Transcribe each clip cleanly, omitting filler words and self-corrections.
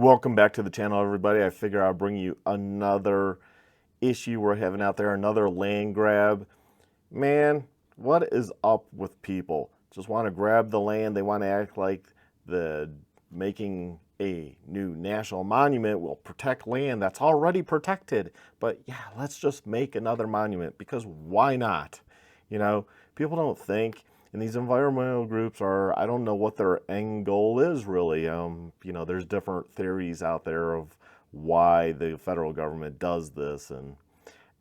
Welcome back to the channel, everybody. I figure I'll bring you another issue we're having out there, another land grab. Man, what is up with people? Just want to grab the land. They want to act like making a new national monument will protect land that's already protected. But yeah, let's just make another monument, because why not? You know, people don't think. And these environmental groups are, I don't know what their end goal is really. You know, there's different theories out there of why the federal government does this, and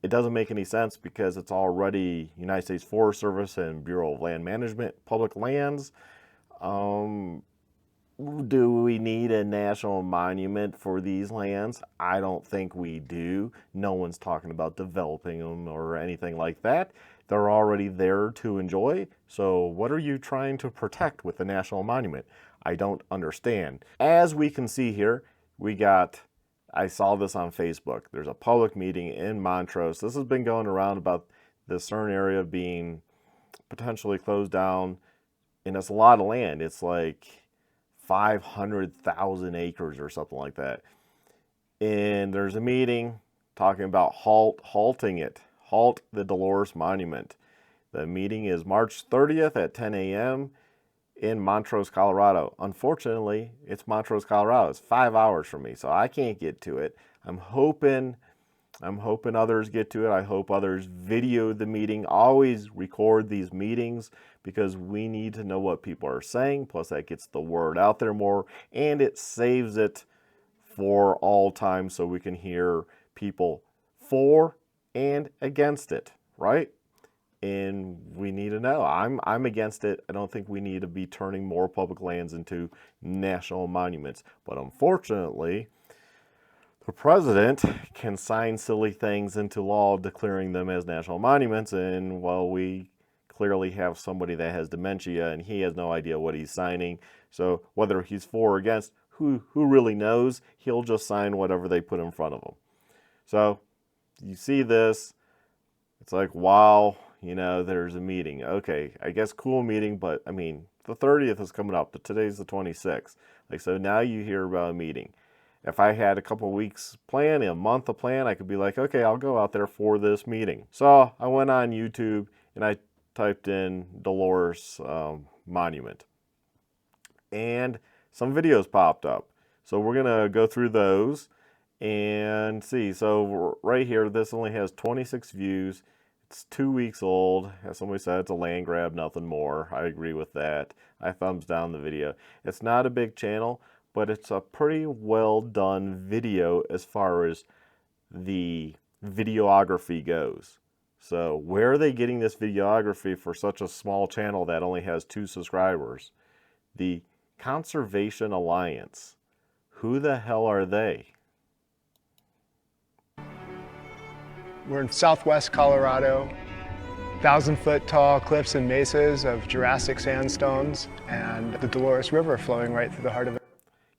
it doesn't make any sense because it's already United States Forest Service and Bureau of Land Management, public lands. Do we need a national monument for these lands? I don't think we do. No one's talking about developing them or anything like that. They're already there to enjoy. So what are you trying to protect with the national monument? I don't understand. As we can see here, I saw this on Facebook. There's a public meeting in Montrose. This has been going around about this certain area being potentially closed down. And it's a lot of land. It's like 500,000 acres or something like that. And there's a meeting talking about halting it. Halt the Dolores Monument. The meeting is March 30th at 10 a.m. in Montrose, Colorado. Unfortunately, it's Montrose, Colorado. It's 5 hours from me, so I can't get to it. I'm hoping others get to it. I hope others video the meeting. Always record these meetings because we need to know what people are saying. Plus, that gets the word out there more, and it saves it for all time so we can hear people for and against it, right? And we need to know. I'm against it. I don't think we need to be turning more public lands into national monuments. But unfortunately, the president can sign silly things into law declaring them as national monuments. And well, we clearly have somebody that has dementia and he has no idea what he's signing. So whether he's for or against, who really knows? He'll just sign whatever they put in front of him. So you see this, it's like, wow, you know, there's a meeting. Okay, I guess cool meeting, but I mean, the 30th is coming up, but today's the 26th. Like, so now you hear about a meeting. If I had a couple of weeks plan, a month of plan, I could be like, okay, I'll go out there for this meeting. So I went on YouTube and I typed in Dolores Monument. And some videos popped up. So we're gonna go through those and see. So right here, this only has 26 views. It's 2 weeks old. As somebody said, it's a land grab, nothing more. I agree with that. I thumbs down the video. It's not a big channel, but it's a pretty well done video as far as the videography goes. So where are they getting this videography for such a small channel that only has 2 subscribers? The Conservation Alliance. Who the hell are they? We're in southwest Colorado, 1,000-foot tall cliffs and mesas of Jurassic sandstones, and the Dolores River flowing right through the heart of it.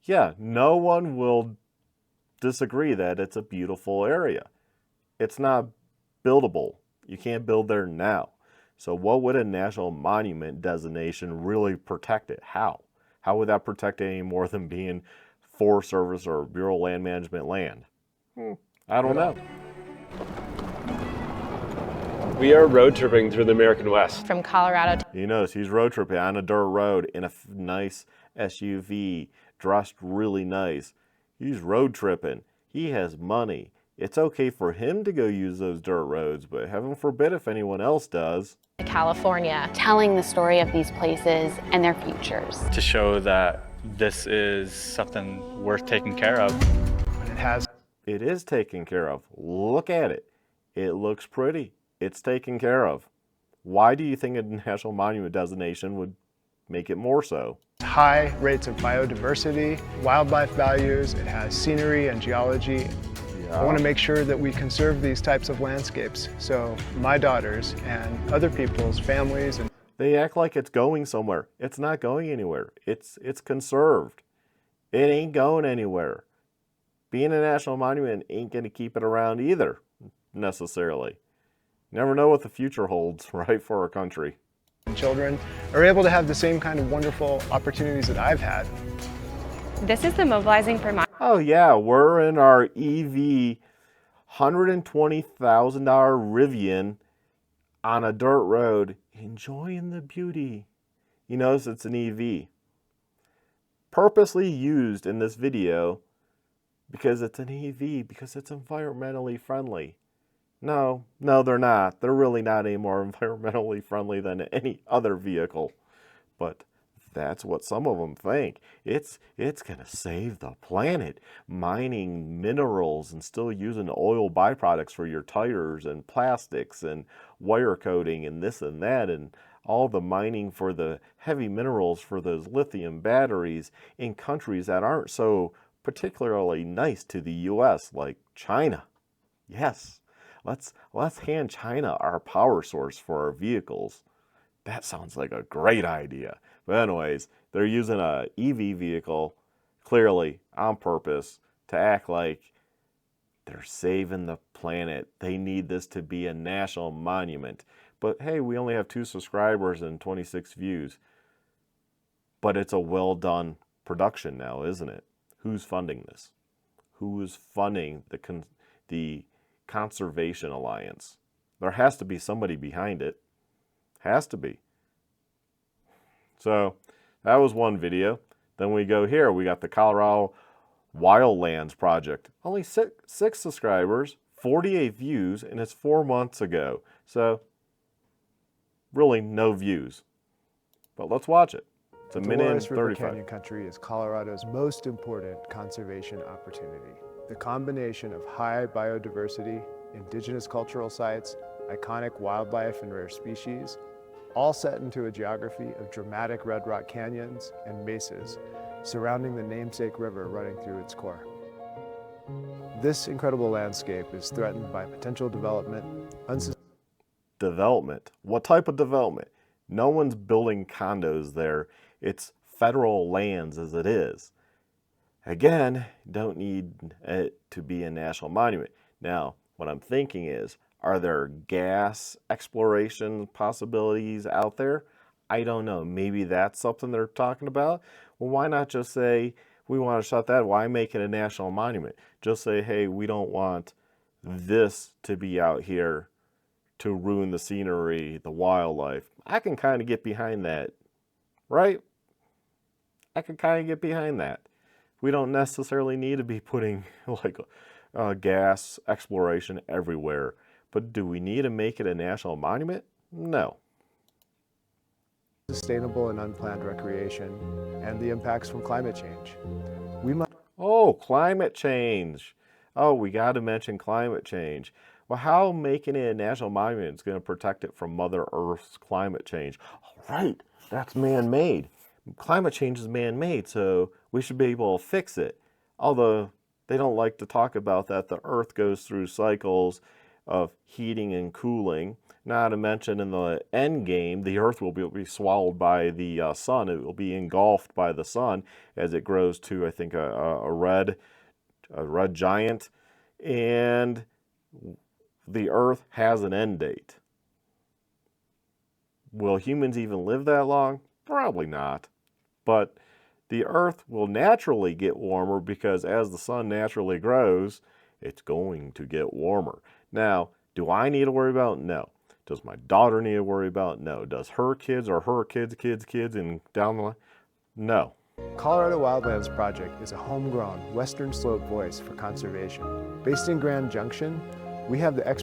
Yeah, no one will disagree that it's a beautiful area. It's not buildable. You can't build there now. So what would a national monument designation really protect it? How? How would that protect it any more than being Forest Service or Bureau of Land Management land? I don't know. We are road tripping through the American West. From Colorado to... You notice he's road tripping on a dirt road in a nice SUV, dressed really nice. He's road tripping. He has money. It's okay for him to go use those dirt roads, but heaven forbid if anyone else does. California. Telling the story of these places and their futures. To show that this is something worth taking care of. And it is taken care of. Look at it. It looks pretty. It's taken care of. Why do you think a national monument designation would make it more so? high rates of biodiversity, wildlife values, it has scenery and geology. I want to make sure that we conserve these types of landscapes so my daughters and other people's families and they act like it's going somewhere. It's not going anywhere. It's conserved. It ain't going anywhere. Being a national monument ain't going to keep it around either, necessarily. Never know what the future holds, right, for our country. children are able to have the same kind of wonderful opportunities that I've had. This is the Mobilizing for Oh yeah, we're in our EV $120,000 Rivian on a dirt road, enjoying the beauty. You notice it's an EV. Purposely used in this video because it's an EV, because it's environmentally friendly. No, they're not. They're really not any more environmentally friendly than any other vehicle. But that's what some of them think. It's going to save the planet, mining minerals and still using oil byproducts for your tires and plastics and wire coating and this and that, and all the mining for the heavy minerals for those lithium batteries in countries that aren't so particularly nice to the US, like China. Yes, let's hand China our power source for our vehicles. That sounds like a great idea. But anyways, they're using a EV vehicle, clearly on purpose, to act like they're saving the planet. They need this to be a national monument. But hey, we only have 2 subscribers and 26 views. But it's a well done production now, isn't it? Who's funding this? Who is funding the Conservation Alliance? There has to be somebody behind it. Has to be. So that was one video. Then we go here. We got the Colorado Wildlands Project. Only six subscribers, 48 views, and it's 4 months ago. So really no views. But let's watch it. It's a minute and Dolores River 35. Canyon Country is Colorado's most important conservation opportunity. The combination of high biodiversity, indigenous cultural sites, iconic wildlife and rare species, all set into a geography of dramatic red rock canyons and mesas surrounding the namesake river running through its core. This incredible landscape is threatened by potential development, Development. What type of development? No one's building condos there. It's federal lands as it is. Again, don't need it to be a national monument. Now, what I'm thinking is, are there gas exploration possibilities out there? I don't know. Maybe that's something they're talking about. Well, why not just say, we want to shut that? Why make it a national monument? Just say, hey, we don't want this to be out here to ruin the scenery, the wildlife. I can kind of get behind that, right? I can kind of get behind that. We don't necessarily need to be putting like gas exploration everywhere. But do we need to make it a national monument? No. sustainable and unplanned recreation, and the impacts from climate change. Oh, climate change. Oh, we got to mention climate change. Well, how making it a national monument is going to protect it from Mother Earth's climate change? All right, that's man-made. Climate change is man-made, so we should be able to fix it. Although they don't like to talk about that. The Earth goes through cycles of heating and cooling. Not to mention in the end game, the Earth will be swallowed by the sun. It will be engulfed by the sun as it grows to, I think, a red giant. And the Earth has an end date. Will humans even live that long? Probably not. But the Earth will naturally get warmer because as the sun naturally grows, it's going to get warmer. Now, do I need to worry about it? No. Does my daughter need to worry about it? No. Does her kids or her kids' and down the line? No. Colorado Wildlands Project is a homegrown Western Slope voice for conservation. Based in Grand Junction, we have the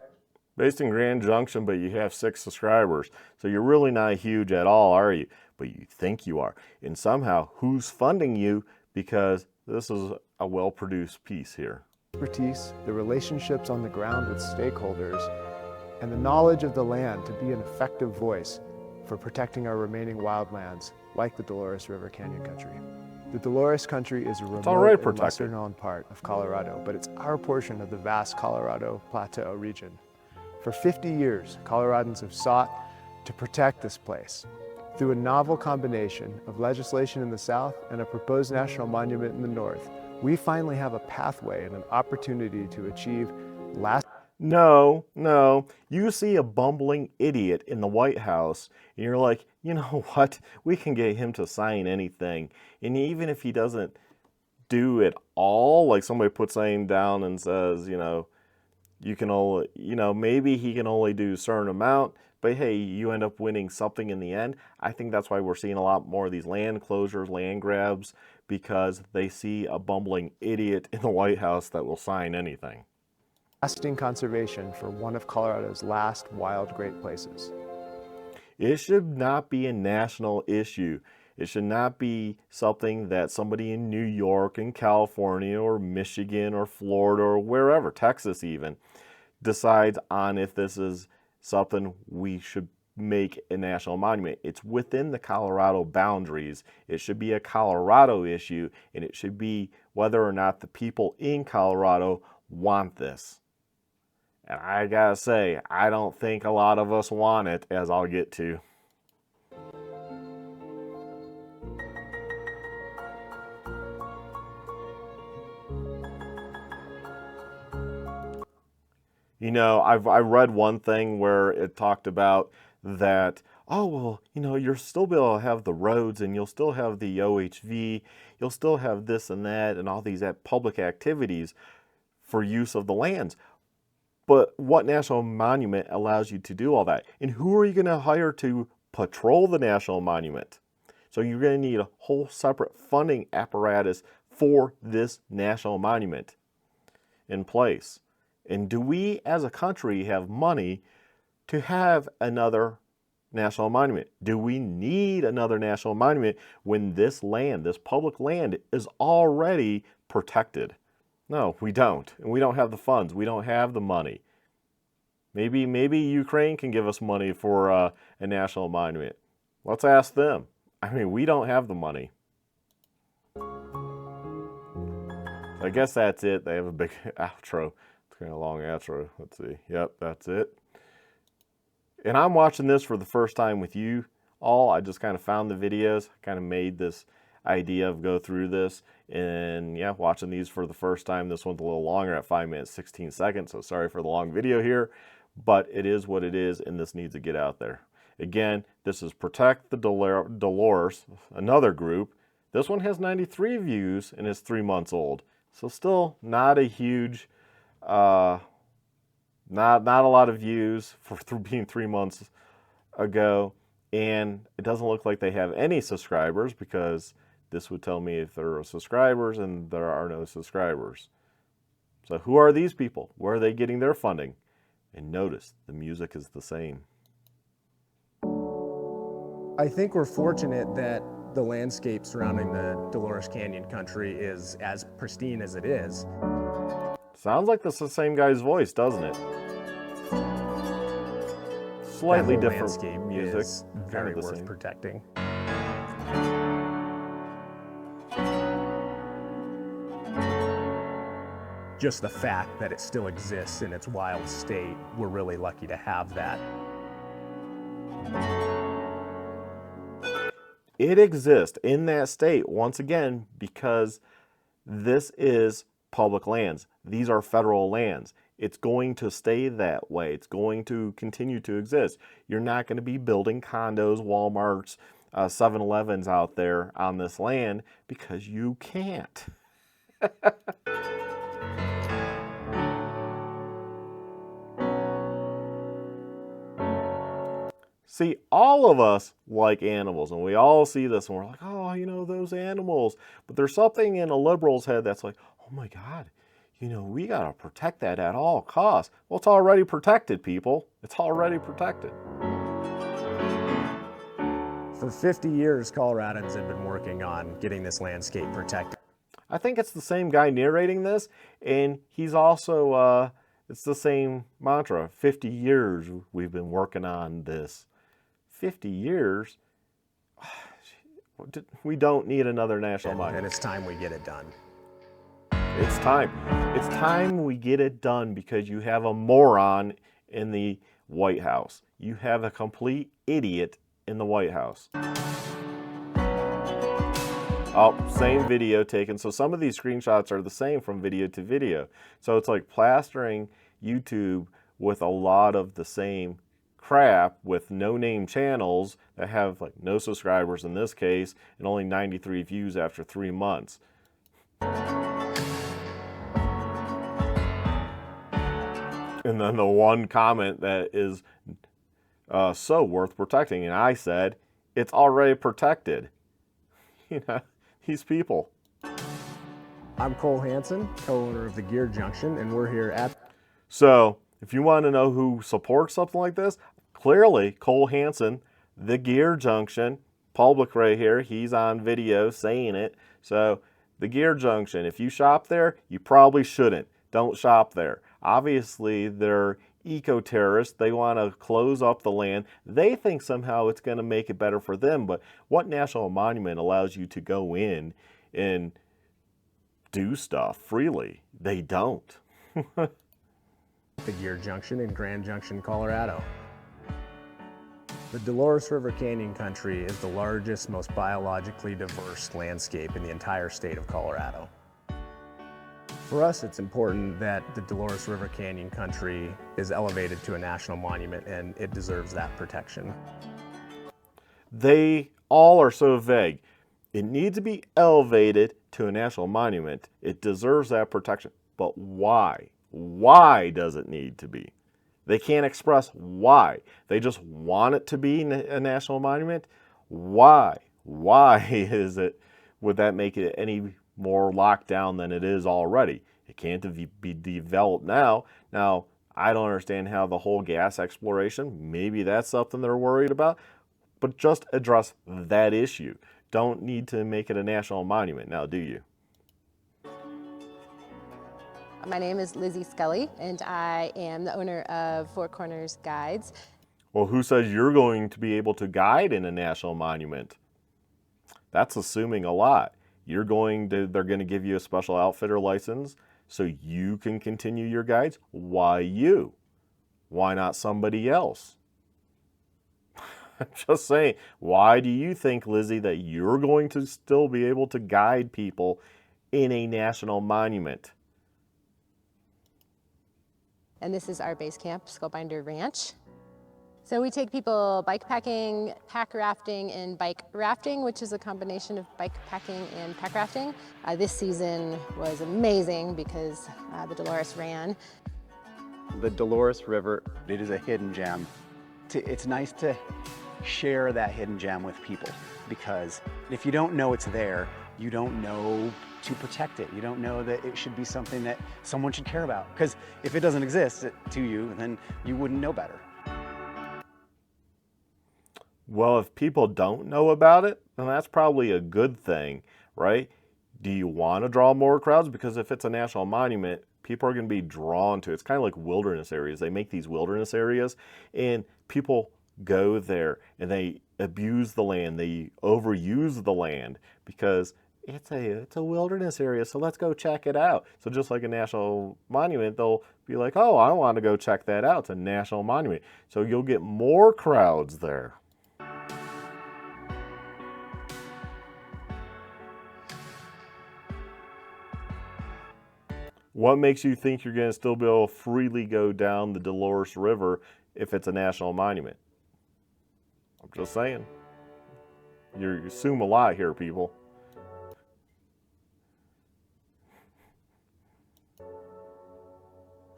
Based in Grand Junction, but you have 6 subscribers. So you're really not huge at all, are you? But you think you are. And somehow, who's funding you? Because this is a well-produced piece here. expertise, the relationships on the ground with stakeholders, and the knowledge of the land to be an effective voice for protecting our remaining wildlands, like the Dolores River Canyon Country. The Dolores Country is a remote and lesser-known part of Colorado, but it's our portion of the vast Colorado Plateau region. For 50 years, Coloradans have sought to protect this place. Through a novel combination of legislation in the south and a proposed national monument in the north, we finally have a pathway and an opportunity to achieve No. You see a bumbling idiot in the White House, and you're like, you know what? We can get him to sign anything. And even if he doesn't do it all. Like somebody puts something down and says, you can only, maybe he can only do a certain amount, but hey, you end up winning something in the end. I think that's why we're seeing a lot more of these land closures, land grabs, because they see a bumbling idiot in the White House that will sign anything. Lasting conservation for one of Colorado's last wild great places. It should not be a national issue. It should not be something that somebody in New York and California or Michigan or Florida or wherever, Texas even, decides on if this is something we should make a national monument. It's within the Colorado boundaries. It should be a Colorado issue, and it should be whether or not the people in Colorado want this. And I gotta say, I don't think a lot of us want it, as I'll get to. I read one thing where it talked about that, oh, well, you'll still be able to have the roads and you'll still have the OHV, you'll still have this and that and all these public activities for use of the lands. But what national monument allows you to do all that? And who are you going to hire to patrol the national monument? So you're going to need a whole separate funding apparatus for this national monument in place. And do we as a country have money to have another national monument? Do we need another national monument when this land, this public land, is already protected? No, we don't. And we don't have the funds. We don't have the money. Maybe Ukraine can give us money for a national monument. Let's ask them. I mean, we don't have the money. I guess that's it. They have a big outro. It's kind of a long outro. Let's see. Yep, that's it. And I'm watching this for the first time with you all. I just kind of found the videos, kind of made this idea of go through this, and yeah, watching these for the first time. This one's a little longer at 5 minutes 16 seconds, so sorry for the long video here, but it is what it is, and this needs to get out there. Again, this is Protect the Dolores, another group. This one has 93 views and is 3 months old, so still not a huge not a lot of views for being 3 months ago, and it doesn't look like they have any subscribers, because this would tell me if there are subscribers, and there are no subscribers. So who are these people? Where are they getting their funding? And notice, the music is the same. I think we're fortunate that the landscape surrounding the Dolores Canyon country is as pristine as it is. Sounds like that's the same guy's voice, doesn't it? Slightly different landscape music. Is very worth protecting. Just the fact that it still exists in its wild state, we're really lucky to have that. It exists in that state, once again, because this is public lands. These are federal lands. It's going to stay that way. It's going to continue to exist. You're not going to be building condos, Walmarts, 7-Elevens out there on this land, because you can't. See, all of us like animals, and we all see this, and we're like, oh, those animals. But there's something in a liberal's head that's like, oh my God, we got to protect that at all costs. Well, it's already protected, people. It's already protected. For 50 years, Coloradans have been working on getting this landscape protected. I think it's the same guy narrating this, and he's also, it's the same mantra. 50 years we've been working on this. 50 years? We don't need another national monument. And it's time we get it done. It's time. It's time we get it done, because you have a moron in the White House. You have a complete idiot in the White House. Oh, same video taken. So some of these screenshots are the same from video to video. So it's like plastering YouTube with a lot of the same crap, with no-name channels that have like no subscribers in this case, and only 93 views after 3 months. And then the one comment that is so worth protecting, and I said, it's already protected. You know, these people. I'm Cole Hansen, co-owner of the Gear Junction, and we're here at... So, if you want to know who supports something like this, clearly Cole Hansen, the Gear Junction, public right here, he's on video saying it. So, the Gear Junction, if you shop there, you probably shouldn't. Don't shop there. Obviously, they're eco-terrorists. They want to close up the land. They think somehow it's going to make it better for them, but what national monument allows you to go in and do stuff freely? They don't. the Gear Junction in Grand Junction, Colorado. The Dolores River Canyon Country is the largest, most biologically diverse landscape in the entire state of Colorado. For us, it's important that the Dolores River Canyon Country is elevated to a national monument, and it deserves that protection. They all are so vague. It needs to be elevated to a national monument. It deserves that protection. But why? Why does it need to be? They can't express why. They just want it to be a national monument. Why? Why is it? Would that make it any more locked down than it is already? It can't be developed now. Now, I don't understand how the whole gas exploration, maybe that's something they're worried about, but just address that issue. Don't need to make it a national monument now, do you? My name is Lizzie Scully, and I am the owner of Four Corners Guides. Well, who says you're going to be able to guide in a national monument? That's assuming a lot. They're going to give you a special outfitter license so you can continue your guides. Why you? Why not somebody else? I'm just saying, why do you think, Lizzie, that you're going to still be able to guide people in a national monument? And this is our base camp, Skullbinder Ranch. So we take people bike packing, pack rafting, and bike rafting, which is a combination of bike packing and pack rafting. This season was amazing because the Dolores ran. The Dolores River, it is a hidden gem. It's nice to share that hidden gem with people, because if you don't know it's there, you don't know to protect it. You don't know that it should be something that someone should care about. Because if it doesn't exist to you, then you wouldn't know better. Well, if people don't know about it, then that's probably a good thing, right? Do you want to draw more crowds? Because if it's a national monument, people are going to be drawn to it. It's kind of like wilderness areas. They make these wilderness areas, and people go there, and they abuse the land. They overuse the land because it's a wilderness area, so let's go check it out. So just like a national monument, they'll be like, oh, I want to go check that out. It's a national monument. So you'll get more crowds there. What makes you think you're going to still be able to freely go down the Dolores River if it's a national monument? I'm just saying. You assume a lot here, people.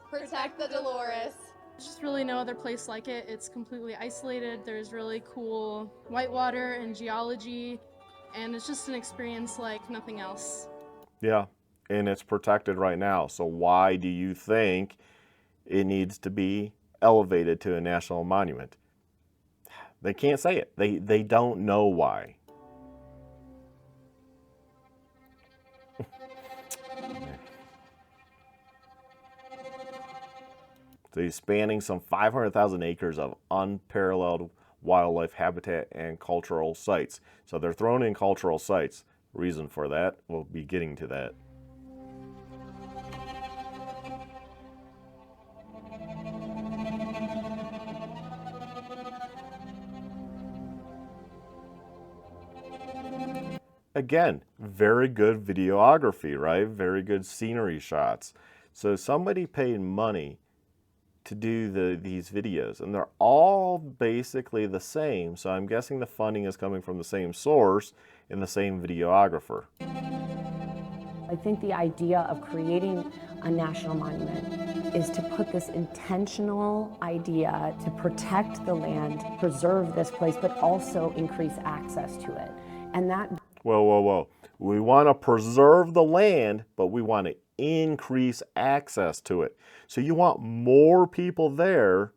Protect the Dolores. There's just really no other place like it. It's completely isolated. There's really cool whitewater and geology, and it's just an experience like nothing else. Yeah, and it's protected right now. So why do you think it needs to be elevated to a national monument? They can't say it. They don't know why. So he's spanning some 500,000 acres of unparalleled wildlife habitat and cultural sites. So they're thrown in cultural sites. Reason for that, we'll be getting to that. Again, very good videography, right? Very good scenery shots. So somebody paid money to do these videos, and they're all basically the same. So I'm guessing the funding is coming from the same source and the same videographer. I think the idea of creating a national monument is to put this intentional idea to protect the land, preserve this place, but also increase access to it. And that... Whoa, whoa, whoa. We want to preserve the land, but we want to increase access to it. So you want more people there,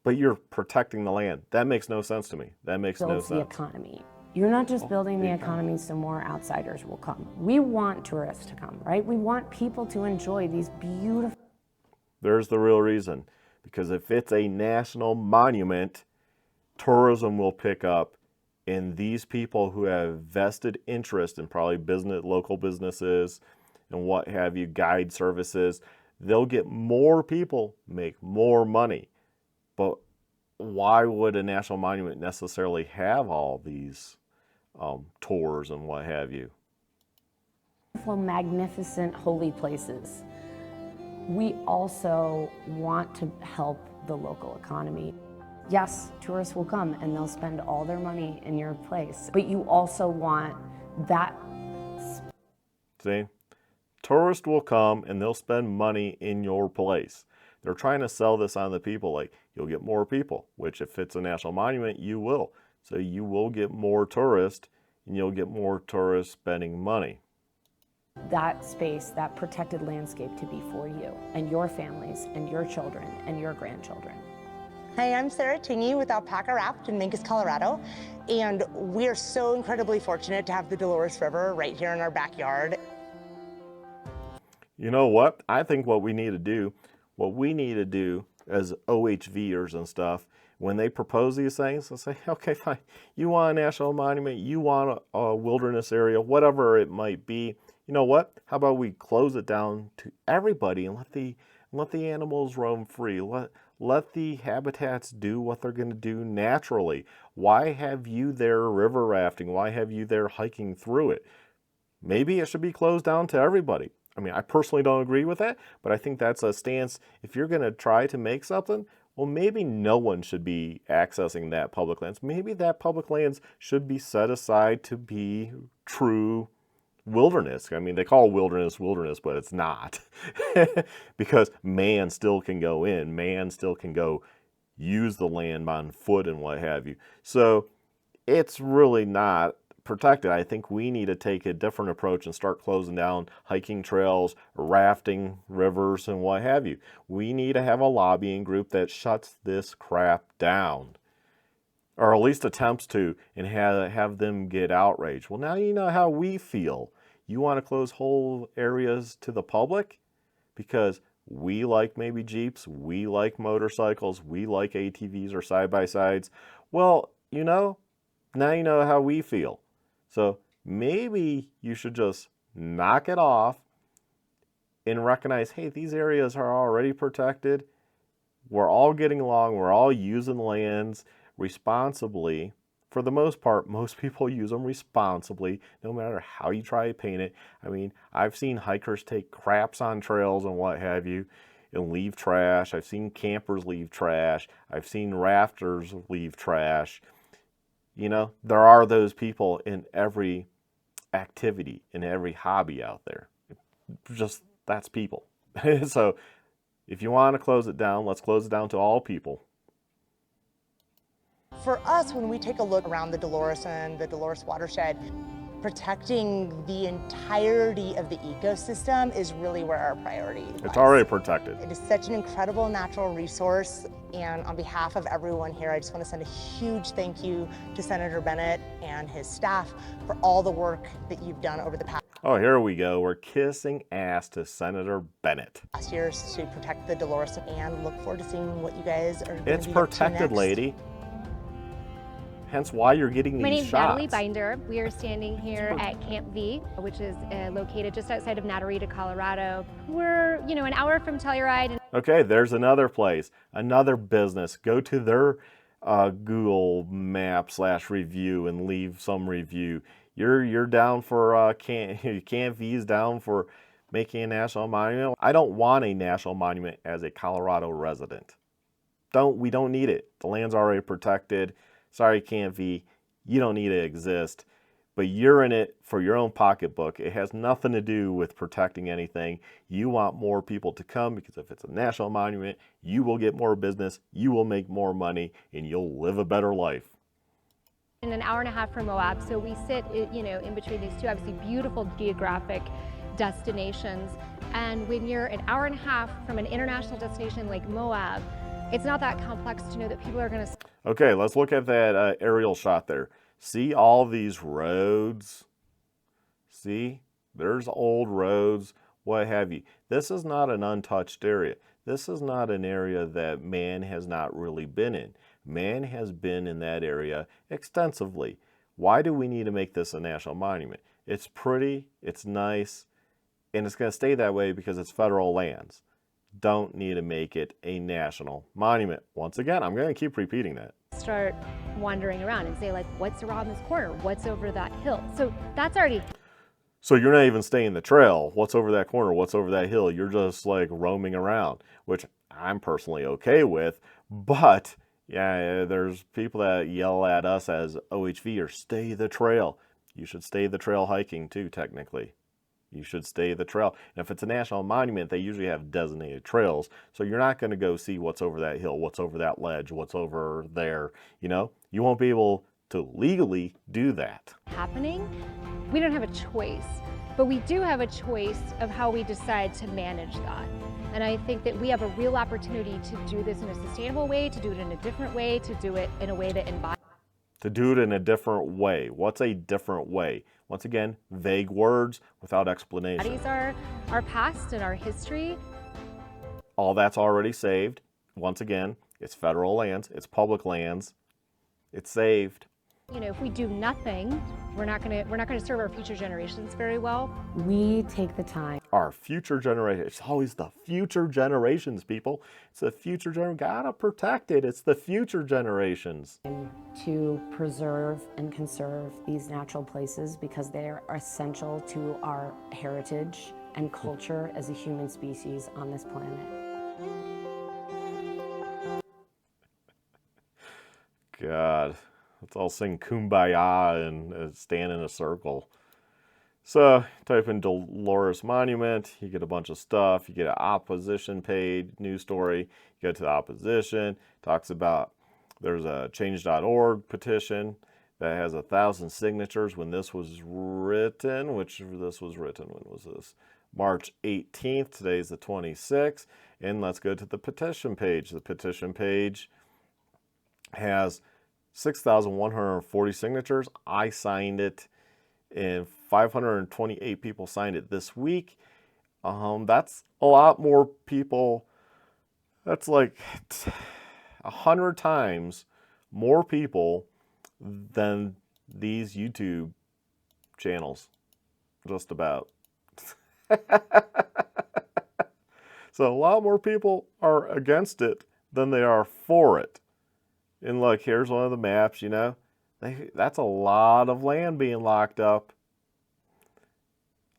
but you're protecting the land. That makes no sense to me. That makes no sense. The economy. You're not just building the economy so more outsiders will come. We want tourists to come, right? We want people to enjoy these beautiful... There's the real reason. Because if it's a national monument, tourism will pick up, and these people who have vested interest in probably local businesses and what have you, guide services, they'll get more people, make more money. But why would a national monument necessarily have all these tours and what have you? Magnificent holy places. We also want to help the local economy. Yes, tourists will come and they'll spend all their money in your place, but you also want that. See? Tourists will come and they'll spend money in your place. They're trying to sell this on the people like you'll get more people, which if it's a national monument, you will. So you will get more tourists and you'll get more tourists spending money. That space, that protected landscape to be for you and your families and your children and your grandchildren. Hi, I'm Sarah Tingy with Alpaca Raft in Minkus, Colorado, and we are so incredibly fortunate to have the Dolores River right here in our backyard. You know what? I think what we need to do as OHVers and stuff, when they propose these things, they'll say, okay, fine, you want a national monument, you want a wilderness area, whatever it might be. You know what? How about we close it down to everybody and let the animals roam free. Let the habitats do what they're going to do naturally. Why have you there river rafting? Why have you there hiking through it? Maybe it should be closed down to everybody. I mean, I personally don't agree with that, but I think that's a stance. If you're going to try to make something, well, maybe no one should be accessing that public lands. Maybe that public lands should be set aside to be true wilderness. I mean, they call wilderness, but it's not. Because man still can go in. Man still can go use the land on foot and what have you. So it's really not protected. I think we need to take a different approach and start closing down hiking trails, rafting, rivers, and what have you. We need to have a lobbying group that shuts this crap down, or at least attempts to, and have them get outraged. Well, now you know how we feel. You want to close whole areas to the public because we like maybe Jeeps, we like motorcycles, we like ATVs or side-by-sides. Well, you know, now you know how we feel. So maybe you should just knock it off and recognize, hey, these areas are already protected. We're all getting along. We're all using lands responsibly. For the most part, most people use them responsibly, no matter how you try to paint it. I mean, I've seen hikers take craps on trails and what have you and leave trash. I've seen campers leave trash. I've seen rafters leave trash. You know, there are those people in every activity, in every hobby out there. Just, that's people. So if you want to close it down, let's close it down to all people. For us, when we take a look around the Dolores and the Dolores watershed, protecting the entirety of the ecosystem is really where our priority lies. It's already protected. It is such an incredible natural resource, and on behalf of everyone here, I just want to send a huge thank you to Senator Bennett and his staff for all the work that you've done over the past. Oh, here we go. We're kissing ass to Senator Bennett. Last years to protect the Dolores, and look forward to seeing what you guys are going to be up to next. It's protected, lady. Hence why you're getting these shots. My name's Natalie Binder. We are standing here at Camp V, which is located just outside of Natarita, Colorado. We're, an hour from Telluride. Okay, there's another place, another business. Go to their Google Maps /review and leave some review. You're down for Camp V's down for making a national monument. I don't want a national monument as a Colorado resident. We don't need it. The land's already protected. Sorry, Camp V, you don't need to exist. but you're in it for your own pocketbook. It has nothing to do with protecting anything. You want more people to come because if it's a national monument, you will get more business, you will make more money, and you'll live a better life. In an hour and a half from Moab, so we sit, you know, in between these two obviously beautiful geographic destinations. And when you're an hour and a half from an international destination like Moab, it's not that complex to know that people are going to. Okay, let's look at that aerial shot there. See all these roads? See, there's old roads, what have you. This is not an untouched area. This is not an area that man has not really been in. Man has been in that area extensively. Why do we need to make this a national monument? It's pretty, it's nice, and it's going to stay that way because it's federal lands. Don't need to make it a national monument. Once again, I'm going to keep repeating that. Start wandering around and say, like, what's around this corner? What's over that hill? So that's already. So you're not even staying the trail. What's over that corner? What's over that hill? You're just like roaming around, which I'm personally okay with. But yeah, there's people that yell at us as OHV or stay the trail. You should stay the trail hiking too, technically. You should stay the trail. And if it's a national monument, they usually have designated trails. So you're not going to go see what's over that hill, what's over that ledge, what's over there. You know, you won't be able to legally do that. Happening, we don't have a choice, but we do have a choice of how we decide to manage that. And I think that we have a real opportunity to do this in a sustainable way, to do it in a different way, to do it in a way that embodies. To do it in a different way. What's a different way? Once again, vague words without explanation. These are our past and our history. All that's already saved. Once again, it's federal lands, it's public lands, it's saved. You know, if we do nothing, we're not gonna serve our future generations very well. We take the time. Our future generations. It's always the future generations, people. It's the future generation. Gotta protect it. It's the future generations. To preserve and conserve these natural places because they are essential to our heritage and culture as a human species on this planet. God. Let's all sing Kumbaya and stand in a circle. So type in Dolores Monument, you get a bunch of stuff. You get an opposition page, news story. You go to the opposition, talks about there's a change.org petition that has 1,000 signatures when this was written, when was this? March 18th, today's the 26th. And let's go to the petition page. The petition page has 6,140 signatures. I signed it, and 528 people signed it this week. That's a lot more people. That's like 100 times more people than these YouTube channels, just about. So a lot more people are against it than they are for it. And look, here's one of the maps, you know. That's a lot of land being locked up.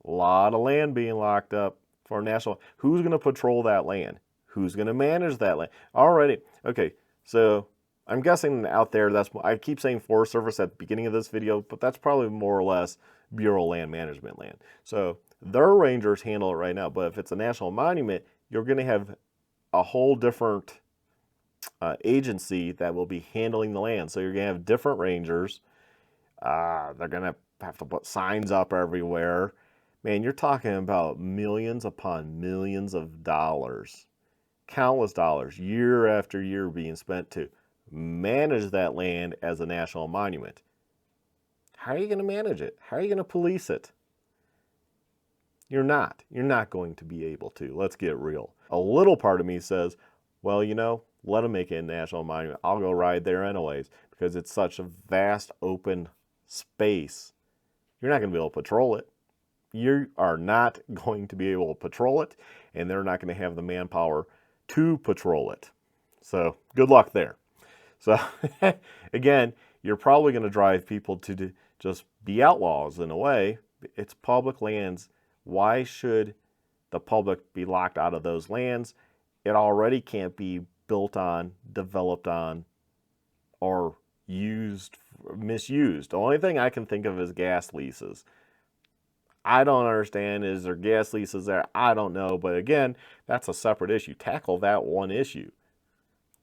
A lot of land being locked up for national. Who's going to patrol that land? Who's going to manage that land? Alrighty. Okay, so I'm guessing out there, I keep saying Forest Service at the beginning of this video, but that's probably more or less Bureau of Land Management land. So their rangers handle it right now. But if it's a national monument, you're going to have a whole different agency that will be handling the land. So you're going to have different rangers. They're going to have to put signs up everywhere. Man, you're talking about millions upon millions of dollars, countless dollars, year after year being spent to manage that land as a national monument. How are you going to manage it? How are you going to police it? You're not. You're not going to be able to. Let's get real. A little part of me says, well, you know, let them make it a national monument. I'll go ride there anyways because it's such a vast open space. You're not going to be able to patrol it. You are not going to be able to patrol it, and they're not going to have the manpower to patrol it. So good luck there. So again, you're probably going to drive people to just be outlaws in a way. It's public lands. Why should the public be locked out of those lands? It already can't be built on, developed on, or misused. The only thing I can think of is gas leases. I don't understand, is there gas leases there? I don't know, but again, that's a separate issue. Tackle that one issue.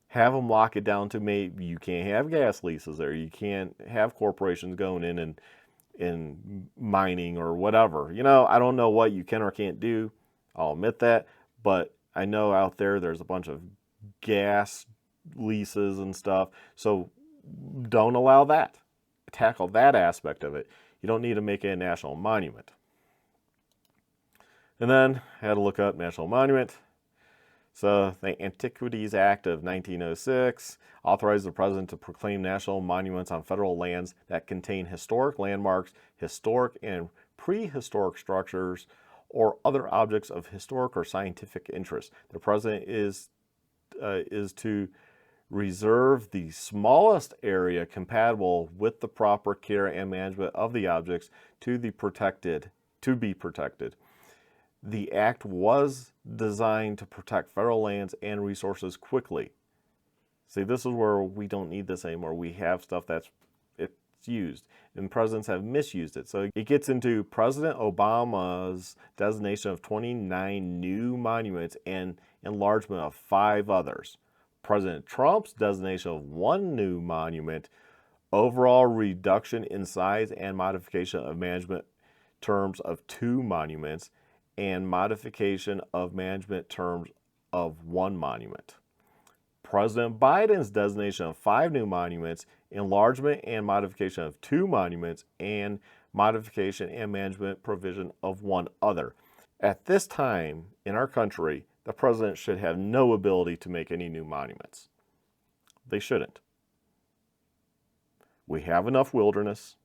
Have them lock it down to maybe you can't have gas leases there. You can't have corporations going in and mining or whatever. You know, I don't know what you can or can't do. I'll admit that, but I know out there's a bunch of gas leases and stuff. So don't allow that. Tackle that aspect of it. You don't need to make it a national monument. And then I had to look up national monument. So the Antiquities Act of 1906 authorized the president to proclaim national monuments on federal lands that contain historic landmarks, historic and prehistoric structures, or other objects of historic or scientific interest. The president is to reserve the smallest area compatible with the proper care and management of the objects to be protected. The act was designed to protect federal lands and resources quickly. See, this is where we don't need this anymore. We have stuff it's used, and presidents have misused it. So it gets into President Obama's designation of 29 new monuments and enlargement of 5 others. President Trump's designation of 1 new monument, overall reduction in size and modification of management terms of 2 monuments, and modification of management terms of 1 monument. President Biden's designation of 5 new monuments, enlargement and modification of 2 monuments, and modification and management provision of 1 other. At this time in our country, the president should have no ability to make any new monuments. They shouldn't. We have enough wilderness.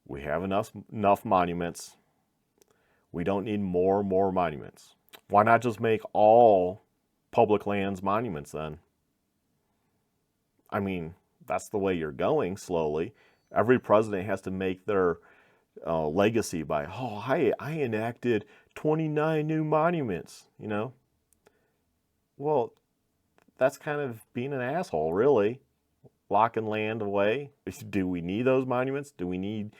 We have enough monuments. We don't need more monuments. Why not just make all public lands monuments then? I mean, that's the way you're going slowly. Every president has to make their legacy by, oh, I enacted 29 new monuments, you know? Well, that's kind of being an asshole, really. Locking land away. Do we need those monuments? Do we need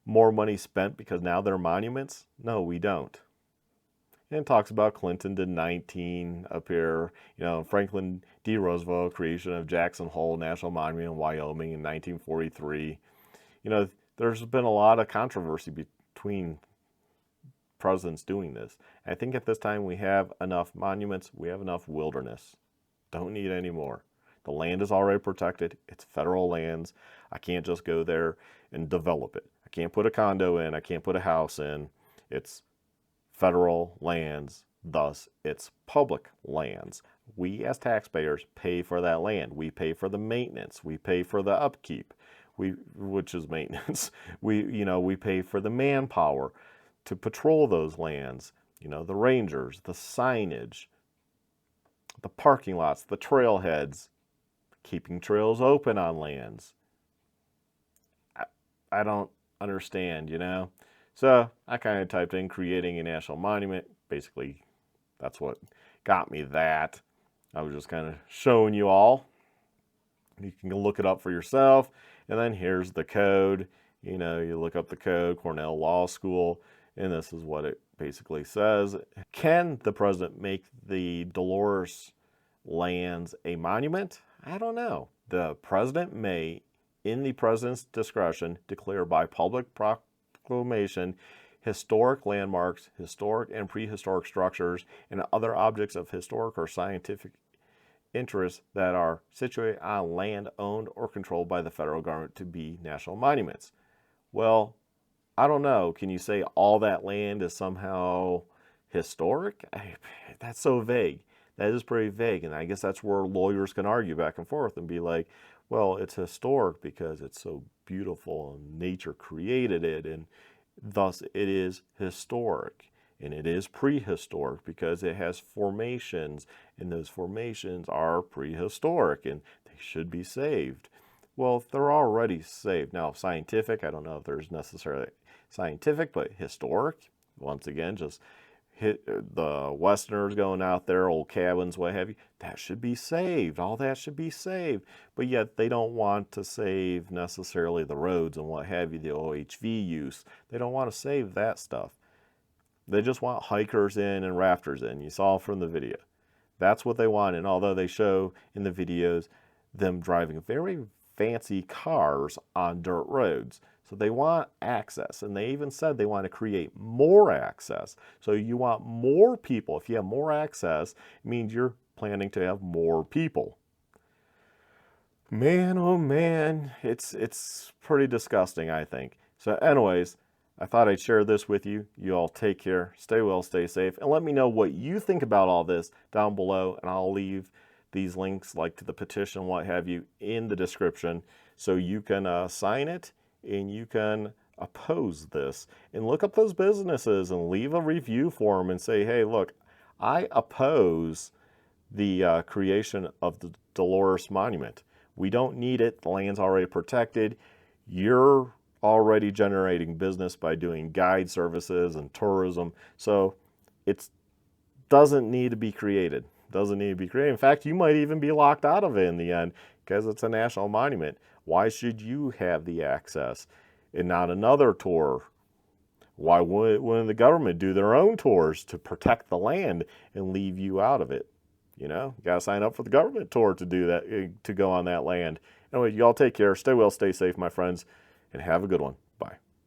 more money spent because now they're monuments? No, we don't. And it talks about Clinton did 19 up here, you know, Franklin D. Roosevelt, creation of Jackson Hole National Monument in Wyoming in 1943. You know, there's been a lot of controversy between presidents doing this. I think at this time we have enough monuments, we have enough wilderness. Don't need any more. The land is already protected. It's federal lands. I can't just go there and develop it. I can't put a condo in. I can't put a house in. It's federal lands, thus it's public lands. We as taxpayers pay for that land. We pay for the maintenance. We pay for the upkeep, which is maintenance. We pay for the manpower to patrol those lands. You know, the rangers, the signage, the parking lots, the trailheads, keeping trails open on lands. I don't understand, you know. So I kind of typed in creating a national monument. Basically, that's what got me that. I was just kind of showing you all. You can look it up for yourself. And then here's the code. You know, you look up the code, Cornell Law School, and this is what it basically says. Can the president make the Dolores lands a monument? I don't know. The president may, in the president's discretion, declare by public proclamation historic landmarks, historic and prehistoric structures, and other objects of historic or scientific interest that are situated on land owned or controlled by the federal government to be national monuments. Well, I don't know. Can you say all that land is somehow historic? That's so vague. That is pretty vague, and I guess that's where lawyers can argue back and forth and be like, well, it's historic because it's so beautiful and nature created it, and thus it is historic. And it is prehistoric because it has formations, and those formations are prehistoric, and they should be saved. Well, they're already saved. Now, scientific, I don't know if there's necessarily scientific, but historic, once again, just the Westerners going out there, old cabins, what have you, that should be saved. All that should be saved. But yet they don't want to save necessarily the roads and what have you, the OHV use. They don't want to save that stuff. They just want hikers in and rafters in. You saw from the video. That's what they want. And although they show in the videos them driving very fancy cars on dirt roads, so they want access, and they even said they want to create more access. So you want more people. If you have more access, it means you're planning to have more people. Man, oh man, it's pretty disgusting, I think. So anyways, I thought I'd share this with you. You all take care, stay well, stay safe, and let me know what you think about all this down below, and I'll leave these links like to the petition, what have you, in the description so you can sign it and you can oppose this. And look up those businesses and leave a review for them and say, hey, look, I oppose the creation of the Dolores Monument. We don't need it. The land's already protected. You're already generating business by doing guide services and tourism. So it doesn't need to be created. Doesn't need to be created. In fact, you might even be locked out of it in the end because it's a national monument. Why should you have the access and not another tour? Why wouldn't the government do their own tours to protect the land and leave you out of it? You know, you got to sign up for the government tour to do that, to go on that land. Anyway, y'all take care. Stay well, stay safe, my friends, and have a good one. Bye.